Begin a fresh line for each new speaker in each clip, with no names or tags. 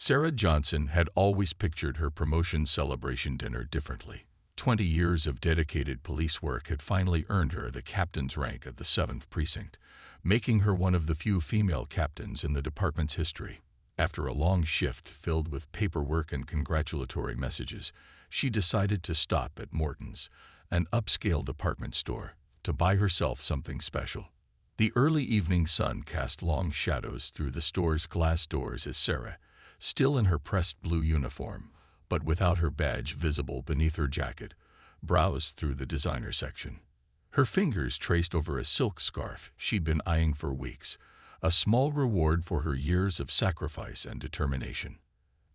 Sarah Johnson had always pictured her promotion celebration dinner differently. 20 years of dedicated police work had finally earned her the captain's rank at the 7th Precinct, making her one of the few female captains in the department's history. After a long shift filled with paperwork and congratulatory messages, she decided to stop at Morton's, an upscale department store, to buy herself something special. The early evening sun cast long shadows through the store's glass doors as Sarah, still in her pressed blue uniform, but without her badge visible beneath her jacket, browsed through the designer section. Her fingers traced over a silk scarf she'd been eyeing for weeks, a small reward for her years of sacrifice and determination.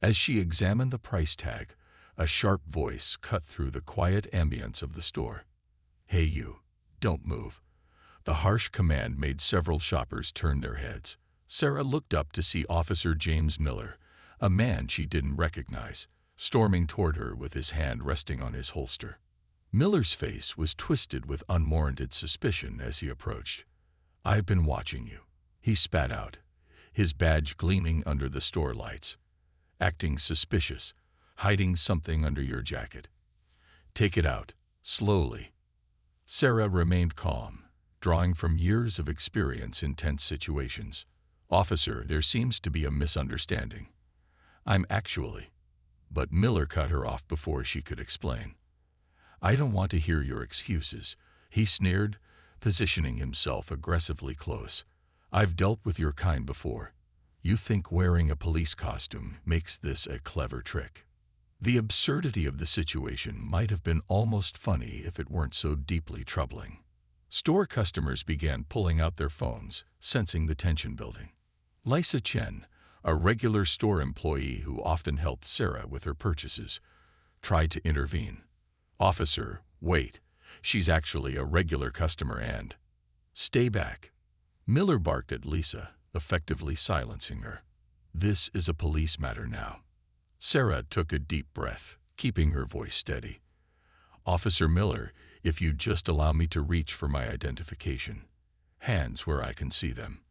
As she examined the price tag, a sharp voice cut through the quiet ambience of the store. "Hey you, don't move." The harsh command made several shoppers turn their heads. Sarah looked up to see Officer James Miller, a man she didn't recognize, storming toward her with his hand resting on his holster. Miller's face was twisted with unwarranted suspicion as he approached. "I've been watching you," he spat out, his badge gleaming under the store lights. "Acting suspicious, hiding something under your jacket. Take it out, slowly." Sarah remained calm, drawing from years of experience in tense situations. "Officer, there seems to be a misunderstanding. I'm actually—" But Miller cut her off before she could explain. "I don't want to hear your excuses," he sneered, positioning himself aggressively close. "I've dealt with your kind before. You think wearing a police costume makes this a clever trick." The absurdity of the situation might have been almost funny if it weren't so deeply troubling. Store customers began pulling out their phones, sensing the tension building. Lisa Chen, a regular store employee who often helped Sarah with her purchases, tried to intervene. "Officer, wait. She's actually a regular customer and—" "Stay back." Miller barked at Lisa, effectively silencing her. "This is a police matter now." Sarah took a deep breath, keeping her voice steady. "Officer Miller, if you'd just allow me to reach for my identification. Hands where I can see them."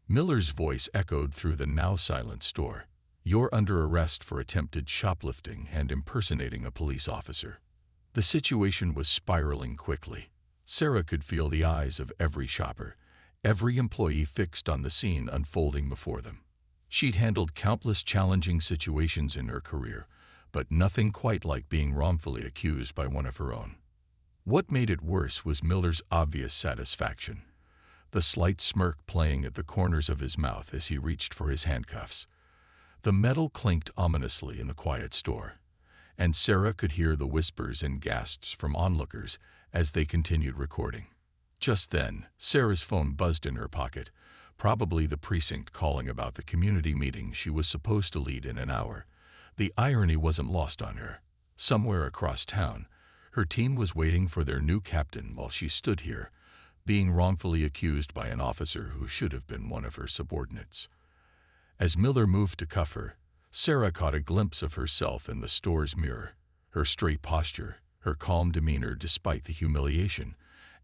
Miller's voice echoed through the now silent store. "You're under arrest for attempted shoplifting and impersonating a police officer." The situation was spiraling quickly. Sarah could feel the eyes of every shopper, every employee fixed on the scene unfolding before them. She'd handled countless challenging situations in her career, but nothing quite like being wrongfully accused by one of her own. What made it worse was Miller's obvious satisfaction, the slight smirk playing at the corners of his mouth as he reached for his handcuffs. The metal clinked ominously in the quiet store, and Sarah could hear the whispers and gasps from onlookers as they continued recording. Just then, Sarah's phone buzzed in her pocket, probably the precinct calling about the community meeting she was supposed to lead in an hour. The irony wasn't lost on her. Somewhere across town, her team was waiting for their new captain while she stood here, being wrongfully accused by an officer who should have been one of her subordinates. As Miller moved to cuff her, Sarah caught a glimpse of herself in the store's mirror, her straight posture, her calm demeanor despite the humiliation,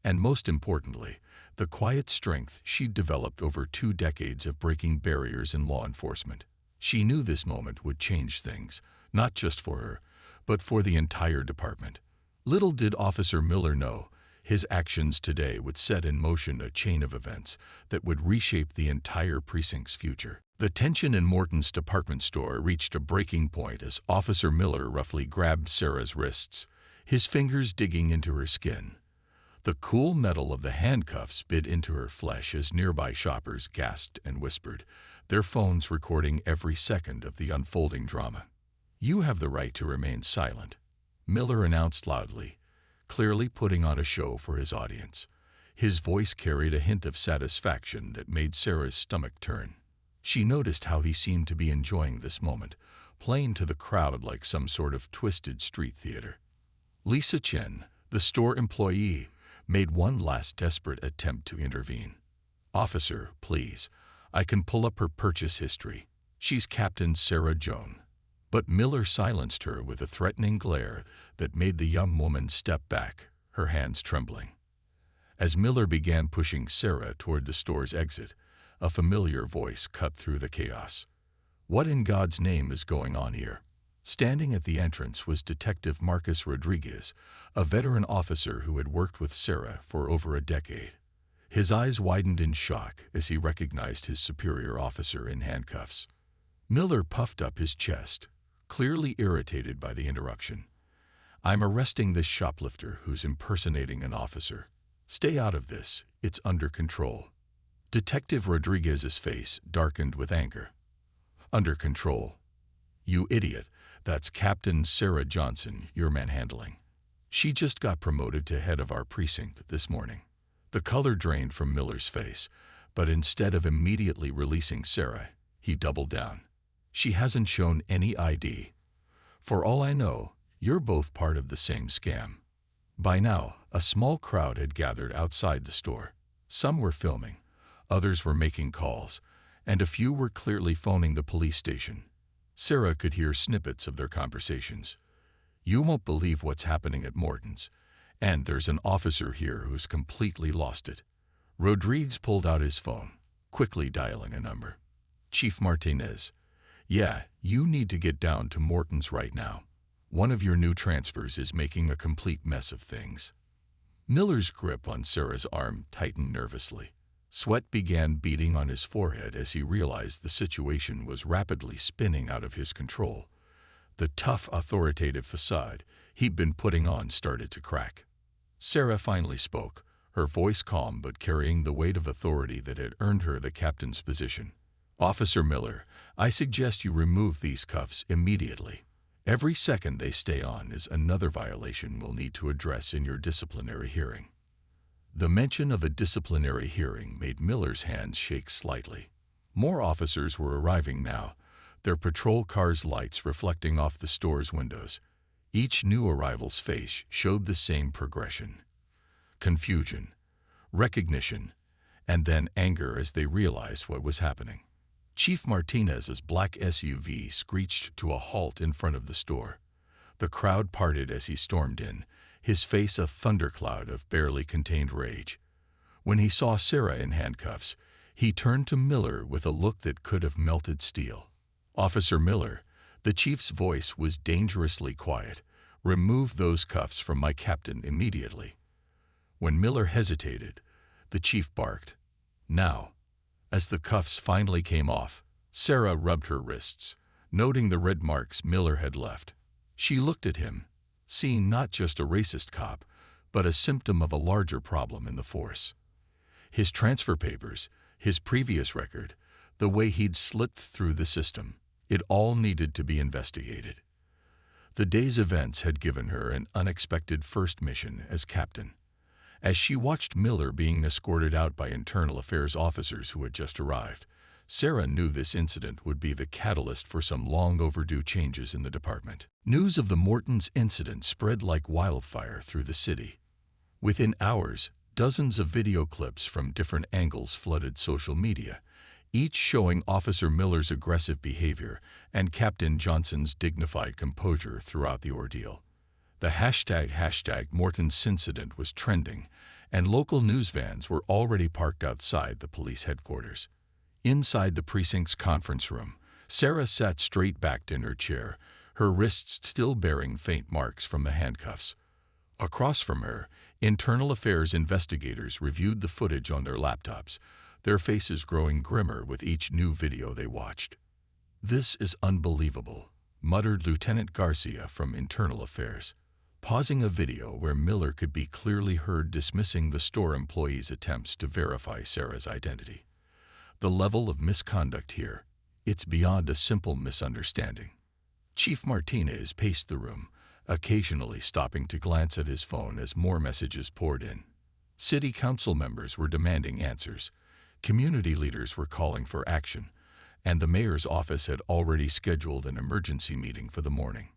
and most importantly, the quiet strength she'd developed over 2 decades of breaking barriers in law enforcement. She knew this moment would change things, not just for her, but for the entire department. Little did Officer Miller know, his actions today would set in motion a chain of events that would reshape the entire precinct's future. The tension in Morton's department store reached a breaking point as Officer Miller roughly grabbed Sarah's wrists, his fingers digging into her skin. The cool metal of the handcuffs bit into her flesh as nearby shoppers gasped and whispered, their phones recording every second of the unfolding drama. "You have the right to remain silent," Miller announced loudly, clearly putting on a show for his audience. His voice carried a hint of satisfaction that made Sarah's stomach turn. She noticed how he seemed to be enjoying this moment, playing to the crowd like some sort of twisted street theater. Lisa Chen, the store employee, made one last desperate attempt to intervene. "Officer, please, I can pull up her purchase history. She's Captain Sarah Joan." But Miller silenced her with a threatening glare that made the young woman step back, her hands trembling. As Miller began pushing Sarah toward the store's exit, a familiar voice cut through the chaos. What in God's name is going on here? Standing at the entrance was Detective Marcus Rodriguez, a veteran officer who had worked with Sarah for over a decade. His eyes widened in shock as he recognized his superior officer in handcuffs. Miller puffed up his chest, clearly irritated by the interruption. "I'm arresting this shoplifter who's impersonating an officer. Stay out of this, it's under control." Detective Rodriguez's face darkened with anger. "Under control? You idiot, that's Captain Sarah Johnson you're manhandling. She just got promoted to head of our precinct this morning." The color drained from Miller's face, but instead of immediately releasing Sarah, he doubled down. "She hasn't shown any ID. For all I know, you're both part of the same scam." By now, a small crowd had gathered outside the store. Some were filming, others were making calls, and a few were clearly phoning the police station. Sarah could hear snippets of their conversations. "You won't believe what's happening at Morton's, and there's an officer here who's completely lost it." Rodriguez pulled out his phone, quickly dialing a number. "Chief Martinez. Yeah, you need to get down to Morton's right now. One of your new transfers is making a complete mess of things." Miller's grip on Sarah's arm tightened nervously. Sweat began beading on his forehead as he realized the situation was rapidly spinning out of his control. The tough, authoritative facade he'd been putting on started to crack. Sarah finally spoke, her voice calm but carrying the weight of authority that had earned her the captain's position. "Officer Miller, I suggest you remove these cuffs immediately. Every second they stay on is another violation we'll need to address in your disciplinary hearing." The mention of a disciplinary hearing made Miller's hands shake slightly. More officers were arriving now, their patrol cars' lights reflecting off the store's windows. Each new arrival's face showed the same progression: confusion, recognition, and then anger as they realized what was happening. Chief Martinez's black SUV screeched to a halt in front of the store. The crowd parted as he stormed in, his face a thundercloud of barely contained rage. When he saw Sarah in handcuffs, he turned to Miller with a look that could have melted steel. "Officer Miller," the chief's voice was dangerously quiet, "remove those cuffs from my captain immediately." When Miller hesitated, the chief barked, "Now." As the cuffs finally came off, Sarah rubbed her wrists, noting the red marks Miller had left. She looked at him, seeing not just a racist cop, but a symptom of a larger problem in the force. His transfer papers, his previous record, the way he'd slipped through the system, it all needed to be investigated. The day's events had given her an unexpected first mission as captain. As she watched Miller being escorted out by internal affairs officers who had just arrived, Sarah knew this incident would be the catalyst for some long-overdue changes in the department. News of the Morton's incident spread like wildfire through the city. Within hours, dozens of video clips from different angles flooded social media, each showing Officer Miller's aggressive behavior and Captain Johnson's dignified composure throughout the ordeal. The hashtag Morton's incident was trending, and local news vans were already parked outside the police headquarters. Inside the precinct's conference room, Sarah sat straight-backed in her chair, her wrists still bearing faint marks from the handcuffs. Across from her, internal affairs investigators reviewed the footage on their laptops, their faces growing grimmer with each new video they watched. "This is unbelievable," muttered Lieutenant Garcia from Internal Affairs, pausing a video where Miller could be clearly heard dismissing the store employee's attempts to verify Sarah's identity. "The level of misconduct here, it's beyond a simple misunderstanding." Chief Martinez paced the room, occasionally stopping to glance at his phone as more messages poured in. City council members were demanding answers, community leaders were calling for action, and the mayor's office had already scheduled an emergency meeting for the morning.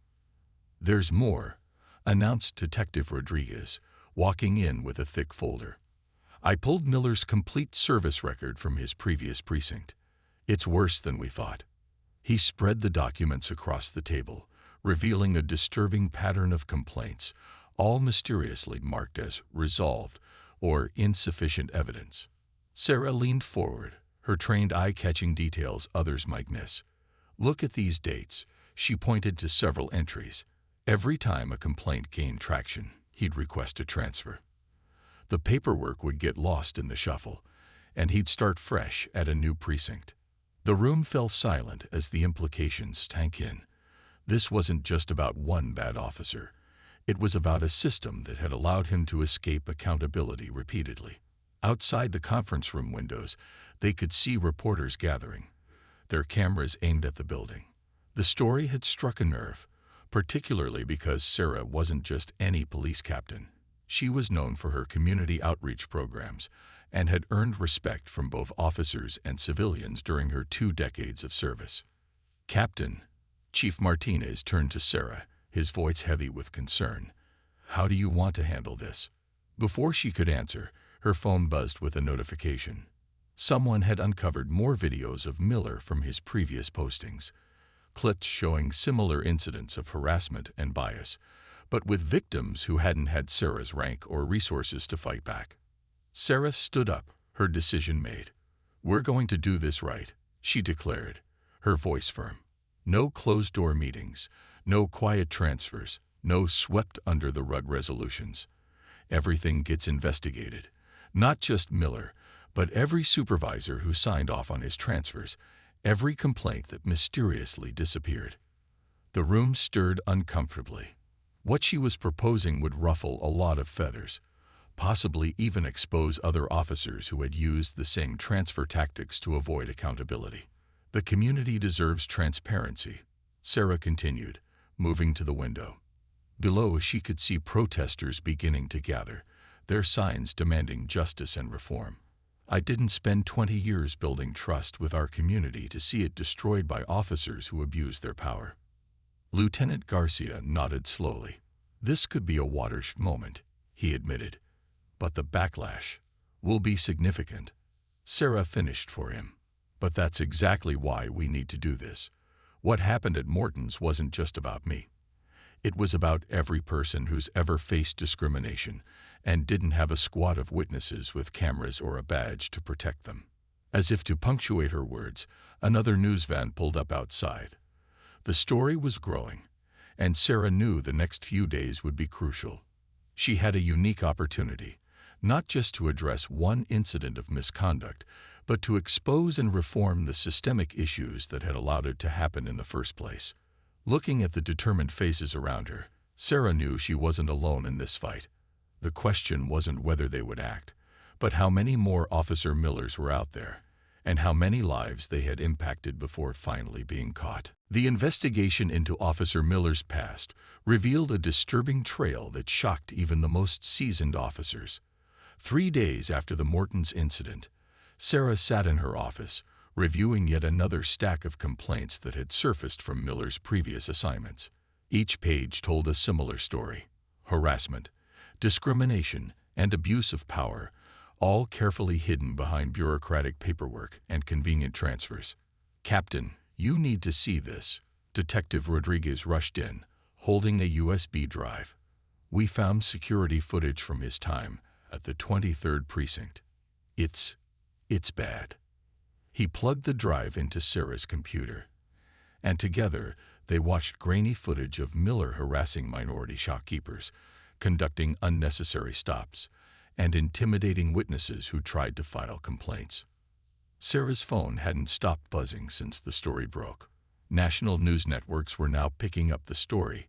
"There's more," announced Detective Rodriguez, walking in with a thick folder. "I pulled Miller's complete service record from his previous precinct. It's worse than we thought." He spread the documents across the table, revealing a disturbing pattern of complaints, all mysteriously marked as resolved or insufficient evidence. Sarah leaned forward, her trained eye catching details others might miss. Look at these dates. She pointed to several entries. Every time a complaint gained traction, he'd request a transfer. The paperwork would get lost in the shuffle, and he'd start fresh at a new precinct. The room fell silent as the implications sank in. This wasn't just about one bad officer. It was about a system that had allowed him to escape accountability repeatedly. Outside the conference room windows, they could see reporters gathering, their cameras aimed at the building. The story had struck a nerve, particularly because Sarah wasn't just any police captain. She was known for her community outreach programs and had earned respect from both officers and civilians during her 2 decades of service. "Captain," Chief Martinez turned to Sarah, his voice heavy with concern. "How do you want to handle this?" Before she could answer, her phone buzzed with a notification. Someone had uncovered more videos of Miller from his previous postings, clips showing similar incidents of harassment and bias, but with victims who hadn't had Sarah's rank or resources to fight back. Sarah stood up, her decision made. "We're going to do this right," she declared, her voice firm. "No closed-door meetings, no quiet transfers, no swept-under-the-rug resolutions. Everything gets investigated. Not just Miller, but every supervisor who signed off on his transfers, every complaint that mysteriously disappeared." The room stirred uncomfortably. What she was proposing would ruffle a lot of feathers, possibly even expose other officers who had used the same transfer tactics to avoid accountability. "The community deserves transparency," Sarah continued, moving to the window. Below, she could see protesters beginning to gather, their signs demanding justice and reform. "I didn't spend 20 years building trust with our community to see it destroyed by officers who abused their power." Lieutenant Garcia nodded slowly. "This could be a watershed moment," he admitted, "but the backlash will be significant." Sarah finished for him. "But that's exactly why we need to do this. What happened at Morton's wasn't just about me. It was about every person who's ever faced discrimination and didn't have a squad of witnesses with cameras or a badge to protect them." As if to punctuate her words, another news van pulled up outside. The story was growing, and Sarah knew the next few days would be crucial. She had a unique opportunity, not just to address one incident of misconduct, but to expose and reform the systemic issues that had allowed it to happen in the first place. Looking at the determined faces around her, Sarah knew she wasn't alone in this fight. The question wasn't whether they would act, but how many more Officer Millers were out there, and how many lives they had impacted before finally being caught. The investigation into Officer Miller's past revealed a disturbing trail that shocked even the most seasoned officers. 3 days after the Morton's incident, Sarah sat in her office, reviewing yet another stack of complaints that had surfaced from Miller's previous assignments. Each page told a similar story: harassment, discrimination, and abuse of power, all carefully hidden behind bureaucratic paperwork and convenient transfers. "Captain, you need to see this." Detective Rodriguez rushed in, holding a USB drive. "We found security footage from his time at the 23rd Precinct. It's bad." He plugged the drive into Sarah's computer, and together they watched grainy footage of Miller harassing minority shopkeepers, conducting unnecessary stops, and intimidating witnesses who tried to file complaints. Sarah's phone hadn't stopped buzzing since the story broke. National news networks were now picking up the story,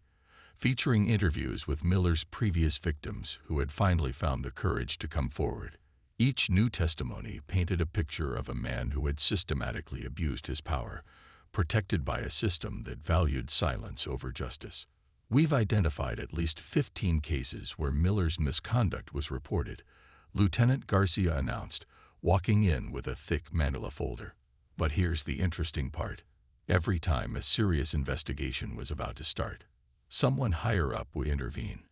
featuring interviews with Miller's previous victims who had finally found the courage to come forward. Each new testimony painted a picture of a man who had systematically abused his power, protected by a system that valued silence over justice. "We've identified at least 15 cases where Miller's misconduct was reported," Lieutenant Garcia announced, walking in with a thick manila folder. "But here's the interesting part. Every time a serious investigation was about to start, someone higher up would intervene.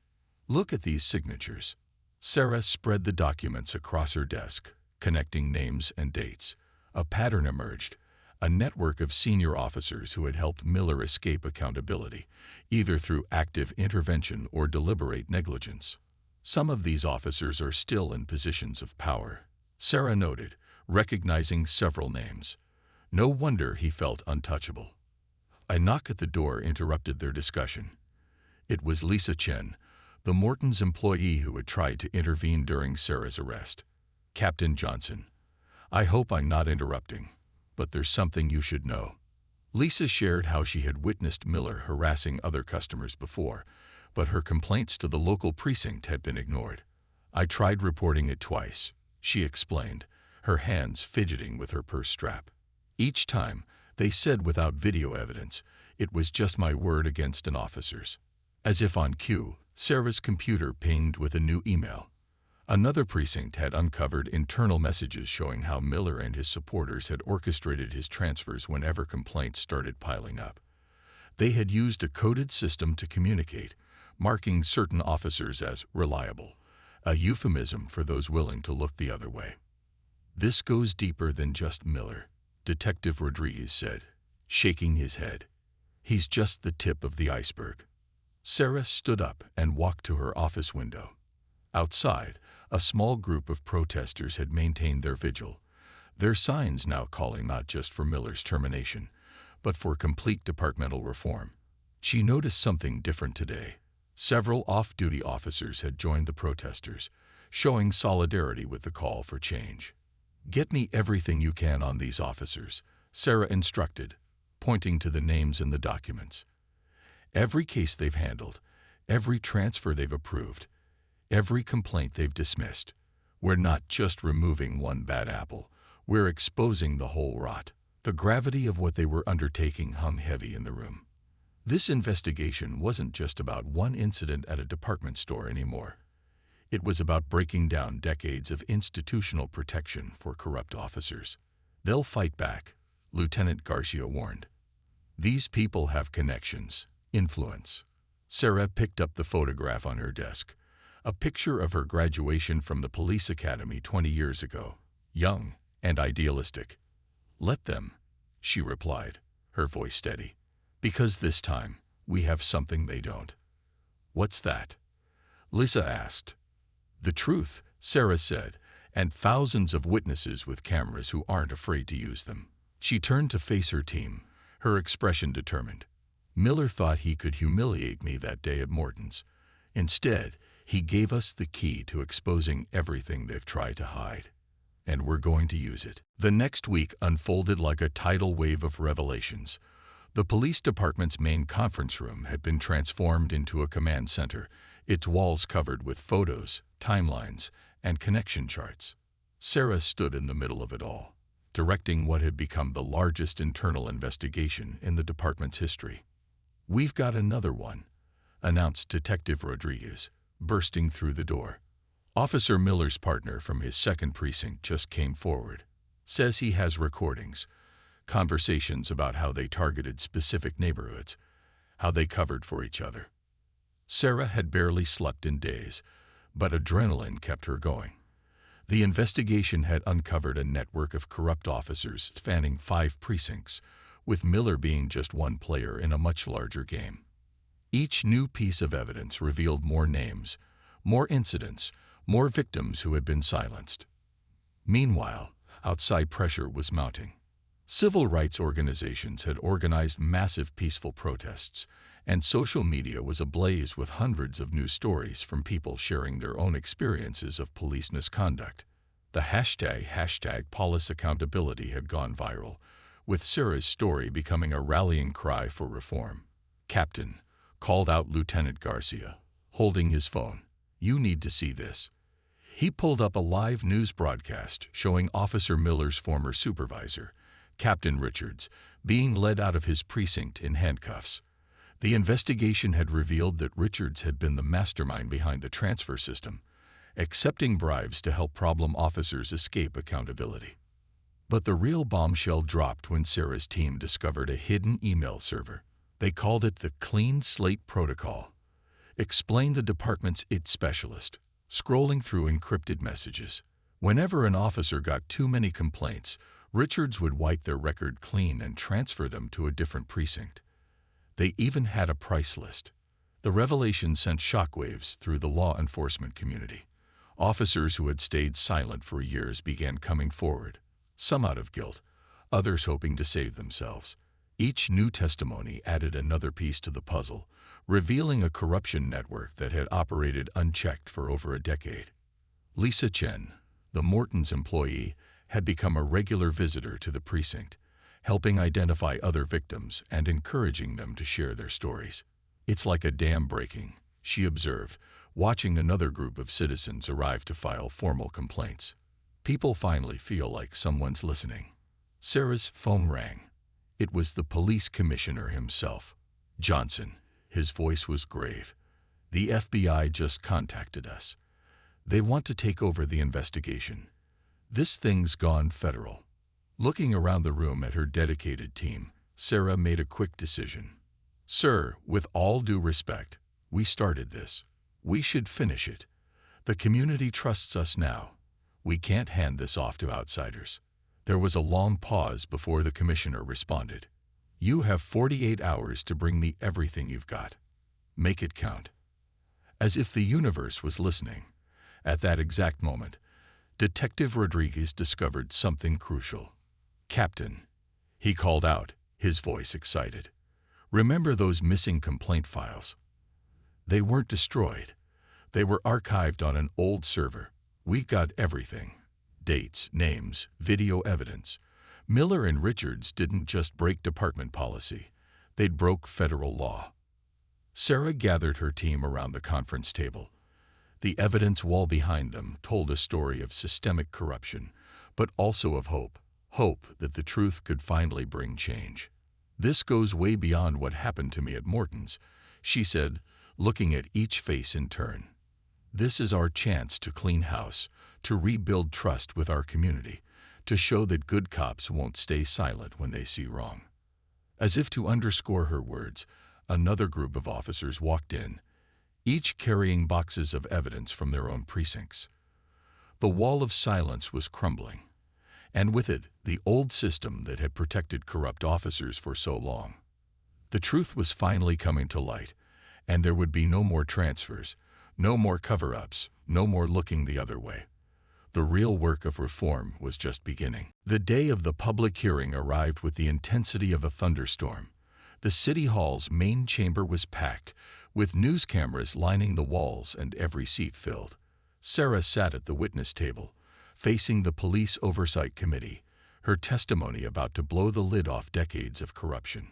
Look at these signatures." Sarah spread the documents across her desk, connecting names and dates. A pattern emerged: a network of senior officers who had helped Miller escape accountability, either through active intervention or deliberate negligence. "Some of these officers are still in positions of power," Sarah noted, recognizing several names. No wonder he felt untouchable. A knock at the door interrupted their discussion. It was Lisa Chen, the Morton's employee who had tried to intervene during Sarah's arrest. "Captain Johnson, I hope I'm not interrupting, but there's something you should know." Lisa shared how she had witnessed Miller harassing other customers before, but her complaints to the local precinct had been ignored. "I tried reporting it twice," she explained, her hands fidgeting with her purse strap. "Each time, they said without video evidence, it was just my word against an officer's." As if on cue, Sarah's computer pinged with a new email. Another precinct had uncovered internal messages showing how Miller and his supporters had orchestrated his transfers whenever complaints started piling up. They had used a coded system to communicate, marking certain officers as reliable, a euphemism for those willing to look the other way. "This goes deeper than just Miller," Detective Rodriguez said, shaking his head. "He's just the tip of the iceberg." Sarah stood up and walked to her office window. Outside, a small group of protesters had maintained their vigil, their signs now calling not just for Miller's termination, but for complete departmental reform. She noticed something different today. Several off-duty officers had joined the protesters, showing solidarity with the call for change. "Get me everything you can on these officers," Sarah instructed, pointing to the names in the documents. "Every case they've handled, every transfer they've approved, every complaint they've dismissed. We're not just removing one bad apple, we're exposing the whole rot." The gravity of what they were undertaking hung heavy in the room. This investigation wasn't just about one incident at a department store anymore. It was about breaking down decades of institutional protection for corrupt officers. "They'll fight back," Lieutenant Garcia warned. "These people have connections, influence." Sarah picked up the photograph on her desk, a picture of her graduation from the police academy 20 years ago, young and idealistic. "Let them," she replied, her voice steady, "because this time we have something they don't." "What's that?" Lisa asked. "The truth," Sarah said, "and thousands of witnesses with cameras who aren't afraid to use them." She turned to face her team, her expression determined. "Miller thought he could humiliate me that day at Morton's. Instead, he gave us the key to exposing everything they've tried to hide. And we're going to use it." The next week unfolded like a tidal wave of revelations. The police department's main conference room had been transformed into a command center, its walls covered with photos, timelines, and connection charts. Sarah stood in the middle of it all, directing what had become the largest internal investigation in the department's history. "We've got another one," announced Detective Rodriguez, bursting through the door. Officer Miller's partner from his second precinct just came forward. "Says he has recordings, conversations about how they targeted specific neighborhoods, how they covered for each other." Sarah had barely slept in days, but adrenaline kept her going. The investigation had uncovered a network of corrupt officers spanning 5 precincts, with Miller being just one player in a much larger game. Each new piece of evidence revealed more names, more incidents, more victims who had been silenced. Meanwhile, outside pressure was mounting. Civil rights organizations had organized massive peaceful protests, and social media was ablaze with hundreds of new stories from people sharing their own experiences of police misconduct. The hashtag police accountability had gone viral, with Sarah's story becoming a rallying cry for reform. "Captain," called out Lieutenant Garcia, holding his phone, "you need to see this." He pulled up a live news broadcast showing Officer Miller's former supervisor, Captain Richards, being led out of his precinct in handcuffs. The investigation had revealed that Richards had been the mastermind behind the transfer system, accepting bribes to help problem officers escape accountability. But the real bombshell dropped when Sarah's team discovered a hidden email server. They called it the Clean Slate Protocol. Explained the department's IT specialist, scrolling through encrypted messages. Whenever an officer got too many complaints, Richards would wipe their record clean and transfer them to a different precinct. They even had a price list. The revelation sent shockwaves through the law enforcement community. Officers who had stayed silent for years began coming forward, some out of guilt, others hoping to save themselves. Each new testimony added another piece to the puzzle, revealing a corruption network that had operated unchecked for over a decade. Lisa Chen, the Morton's employee, had become a regular visitor to the precinct, helping identify other victims and encouraging them to share their stories. "It's like a dam breaking," she observed, watching another group of citizens arrive to file formal complaints. "People finally feel like someone's listening." Sarah's phone rang. It was the police commissioner himself. "Johnson." His voice was grave. "The FBI just contacted us. They want to take over the investigation. This thing's gone federal." Looking around the room at her dedicated team, Sarah made a quick decision. "Sir, with all due respect, we started this. We should finish it. The community trusts us now. We can't hand this off to outsiders." There was a long pause before the commissioner responded. "You have 48 hours to bring me everything you've got. Make it count." As if the universe was listening, at that exact moment, Detective Rodriguez discovered something crucial. "Captain," he called out, his voice excited. "Remember those missing complaint files? They weren't destroyed. They were archived on an old server. We got everything. Dates, names, video evidence. Miller and Richards didn't just break department policy. They'd broke federal law." Sarah gathered her team around the conference table. The evidence wall behind them told a story of systemic corruption, but also of hope. Hope that the truth could finally bring change. "This goes way beyond what happened to me at Morton's," she said, looking at each face in turn. "This is our chance to clean house, to rebuild trust with our community, to show that good cops won't stay silent when they see wrong." As if to underscore her words, another group of officers walked in, each carrying boxes of evidence from their own precincts. The wall of silence was crumbling, and with it, the old system that had protected corrupt officers for so long. The truth was finally coming to light, and there would be no more transfers, no more cover-ups, no more looking the other way. The real work of reform was just beginning. The day of the public hearing arrived with the intensity of a thunderstorm. The City Hall's main chamber was packed, with news cameras lining the walls and every seat filled. Sarah sat at the witness table, facing the Police Oversight Committee, her testimony about to blow the lid off decades of corruption.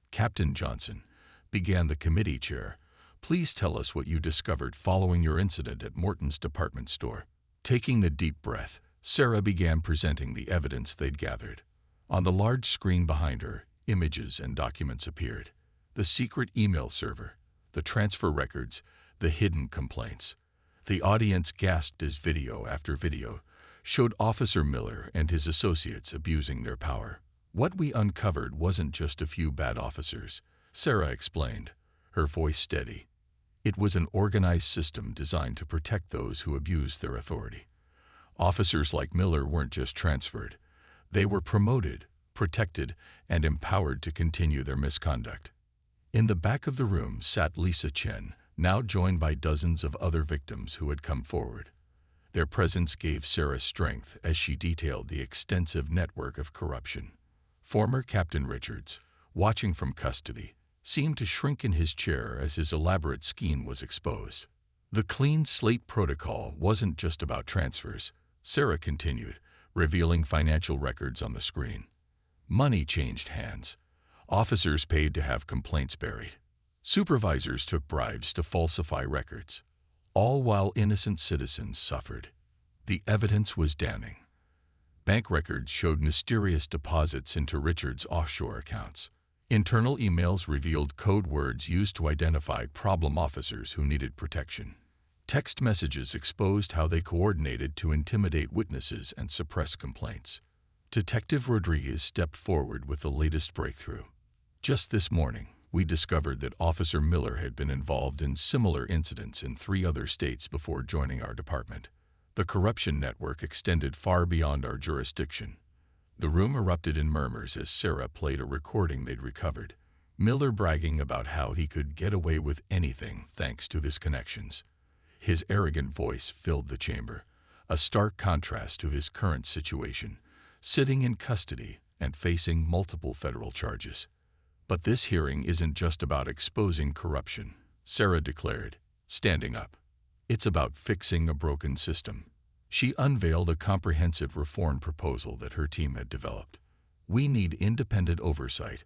"Captain Johnson," began the committee chair, "please tell us what you discovered following your incident at Morton's department store." Taking a deep breath, Sarah began presenting the evidence they'd gathered. On the large screen behind her, images and documents appeared. The secret email server, the transfer records, the hidden complaints. The audience gasped as video after video showed Officer Miller and his associates abusing their power. "What we uncovered wasn't just a few bad officers," Sarah explained, her voice steady. "It was an organized system designed to protect those who abused their authority. Officers like Miller weren't just transferred. They were promoted, protected, and empowered to continue their misconduct." In the back of the room sat Lisa Chen, now joined by dozens of other victims who had come forward. Their presence gave Sarah strength as she detailed the extensive network of corruption. Former Captain Richards, watching from custody, seemed to shrink in his chair as his elaborate scheme was exposed. "The clean slate protocol wasn't just about transfers," Sarah continued, revealing financial records on the screen. "Money changed hands. Officers paid to have complaints buried. Supervisors took bribes to falsify records, all while innocent citizens suffered. The evidence was damning. Bank records showed mysterious deposits into Richards' offshore accounts. Internal emails revealed code words used to identify problem officers who needed protection. Text messages exposed how they coordinated to intimidate witnesses and suppress complaints." Detective Rodriguez stepped forward with the latest breakthrough. "Just this morning, we discovered that Officer Miller had been involved in similar incidents in 3 other states before joining our department. The corruption network extended far beyond our jurisdiction." The room erupted in murmurs as Sarah played a recording they'd recovered, Miller bragging about how he could get away with anything thanks to his connections. His arrogant voice filled the chamber, a stark contrast to his current situation, sitting in custody and facing multiple federal charges. But this hearing isn't just about exposing corruption, Sarah declared, standing up. It's about fixing a broken system. She unveiled a comprehensive reform proposal that her team had developed. We need independent oversight,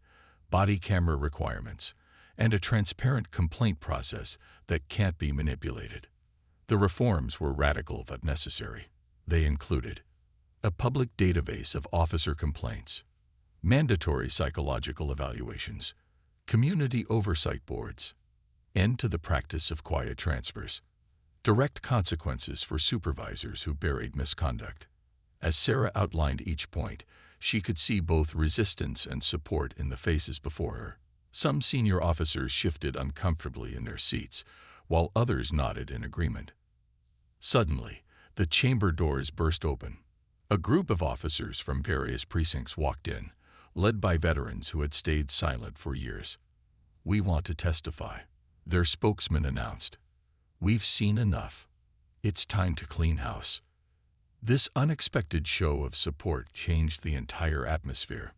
body camera requirements, and a transparent complaint process that can't be manipulated. The reforms were radical but necessary. They included a public database of officer complaints, mandatory psychological evaluations, community oversight boards, end to the practice of quiet transfers, direct consequences for supervisors who buried misconduct. As Sarah outlined each point, she could see both resistance and support in the faces before her. Some senior officers shifted uncomfortably in their seats, while others nodded in agreement. Suddenly, the chamber doors burst open. A group of officers from various precincts walked in, led by veterans who had stayed silent for years. "We want to testify," their spokesman announced. "We've seen enough. It's time to clean house." This unexpected show of support changed the entire atmosphere.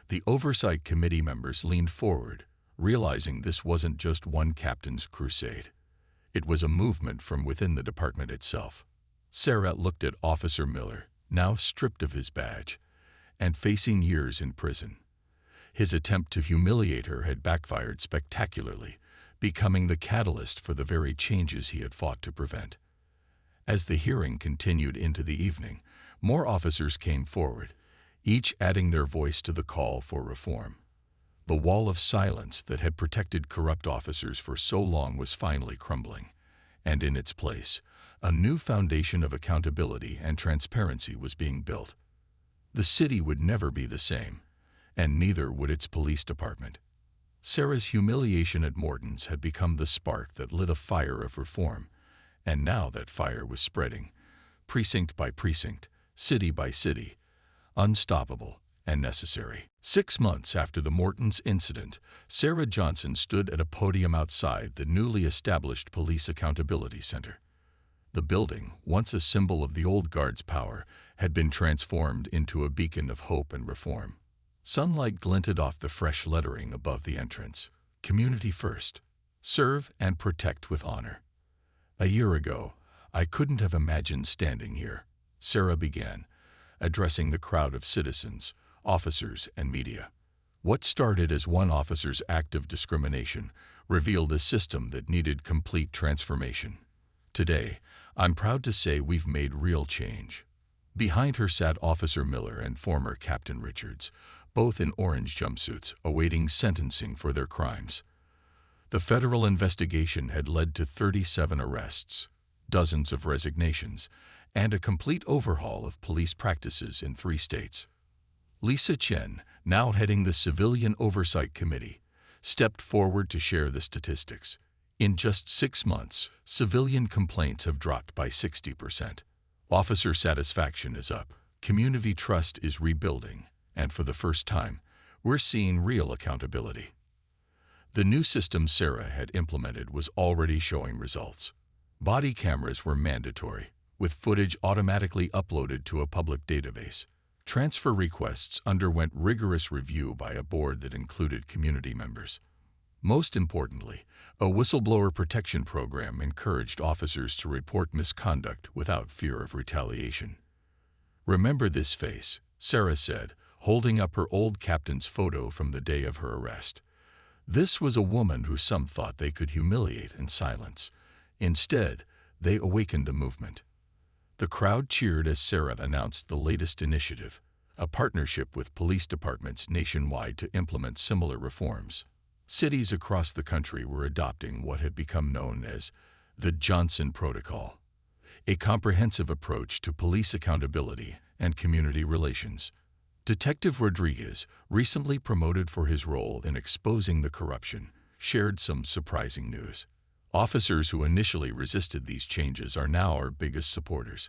The Oversight Committee members leaned forward, realizing this wasn't just one captain's crusade. It was a movement from within the department itself. Sarah looked at Officer Miller, now stripped of his badge, and facing years in prison. His attempt to humiliate her had backfired spectacularly, becoming the catalyst for the very changes he had fought to prevent. As the hearing continued into the evening, more officers came forward, each adding their voice to the call for reform. The wall of silence that had protected corrupt officers for so long was finally crumbling, and in its place, a new foundation of accountability and transparency was being built. The city would never be the same, and neither would its police department. Sarah's humiliation at Morton's had become the spark that lit a fire of reform, and now that fire was spreading, precinct by precinct, city by city, unstoppable and necessary. 6 months after the Morton's incident, Sarah Johnson stood at a podium outside the newly established Police Accountability Center. The building, once a symbol of the old guard's power, had been transformed into a beacon of hope and reform. Sunlight glinted off the fresh lettering above the entrance. Community first. Serve and protect with honor. "A year ago, I couldn't have imagined standing here," Sarah began, addressing the crowd of citizens, officers, and media. What started as one officer's act of discrimination revealed a system that needed complete transformation. Today, I'm proud to say we've made real change. Behind her sat Officer Miller and former Captain Richards, both in orange jumpsuits, awaiting sentencing for their crimes. The federal investigation had led to 37 arrests, dozens of resignations, and a complete overhaul of police practices in 3 states. Lisa Chen, now heading the Civilian Oversight Committee, stepped forward to share the statistics. In just 6 months, civilian complaints have dropped by 60%. Officer satisfaction is up, community trust is rebuilding, and for the first time, we're seeing real accountability. The new system Sarah had implemented was already showing results. Body cameras were mandatory, with footage automatically uploaded to a public database. Transfer requests underwent rigorous review by a board that included community members. Most importantly, a whistleblower protection program encouraged officers to report misconduct without fear of retaliation. "Remember this face," Sarah said, holding up her old captain's photo from the day of her arrest. This was a woman who some thought they could humiliate and silence. Instead, they awakened a movement. The crowd cheered as Sarah announced the latest initiative, a partnership with police departments nationwide to implement similar reforms. Cities across the country were adopting what had become known as the Johnson Protocol, a comprehensive approach to police accountability and community relations. Detective Rodriguez, recently promoted for his role in exposing the corruption, shared some surprising news. Officers who initially resisted these changes are now our biggest supporters.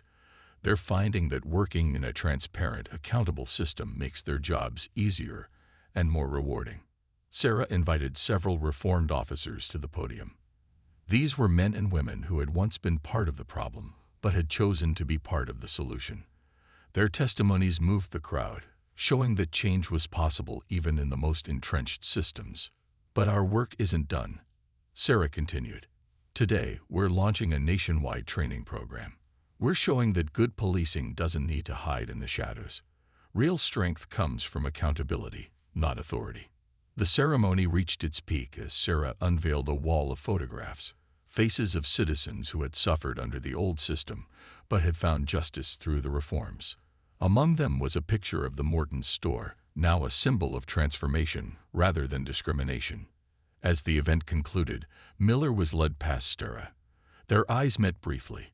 They're finding that working in a transparent, accountable system makes their jobs easier and more rewarding. Sarah invited several reformed officers to the podium. These were men and women who had once been part of the problem, but had chosen to be part of the solution. Their testimonies moved the crowd, showing that change was possible even in the most entrenched systems. But our work isn't done, Sarah continued. Today, we're launching a nationwide training program. We're showing that good policing doesn't need to hide in the shadows. Real strength comes from accountability, not authority. The ceremony reached its peak as Sarah unveiled a wall of photographs, faces of citizens who had suffered under the old system but had found justice through the reforms. Among them was a picture of the Morton's store, now a symbol of transformation rather than discrimination. As the event concluded, Miller was led past Sarah. Their eyes met briefly,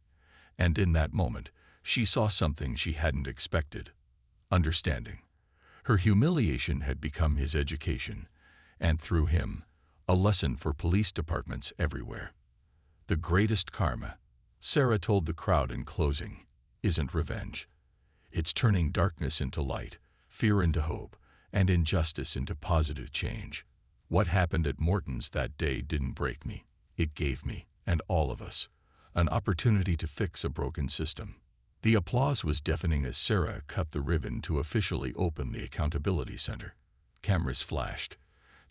and in that moment, she saw something she hadn't expected: understanding. Her humiliation had become his education, and through him, a lesson for police departments everywhere. The greatest karma, Sarah told the crowd in closing, isn't revenge. It's turning darkness into light, fear into hope, and injustice into positive change. What happened at Morton's that day didn't break me. It gave me, and all of us, an opportunity to fix a broken system. The applause was deafening as Sarah cut the ribbon to officially open the Accountability Center. Cameras flashed,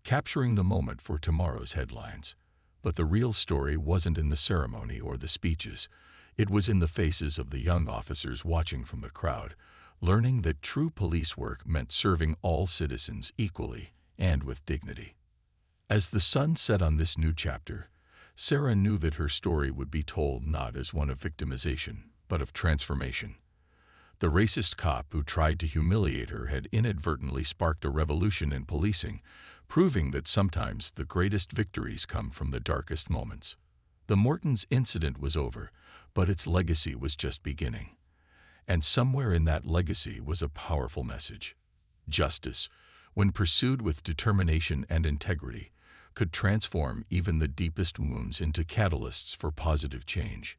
capturing the moment for tomorrow's headlines. But the real story wasn't in the ceremony or the speeches. It was in the faces of the young officers watching from the crowd, learning that true police work meant serving all citizens equally and with dignity. As the sun set on this new chapter, Sarah knew that her story would be told not as one of victimization, but of transformation. The racist cop who tried to humiliate her had inadvertently sparked a revolution in policing, proving that sometimes the greatest victories come from the darkest moments. The Morton's incident was over, but its legacy was just beginning. And somewhere in that legacy was a powerful message. Justice, when pursued with determination and integrity, could transform even the deepest wounds into catalysts for positive change.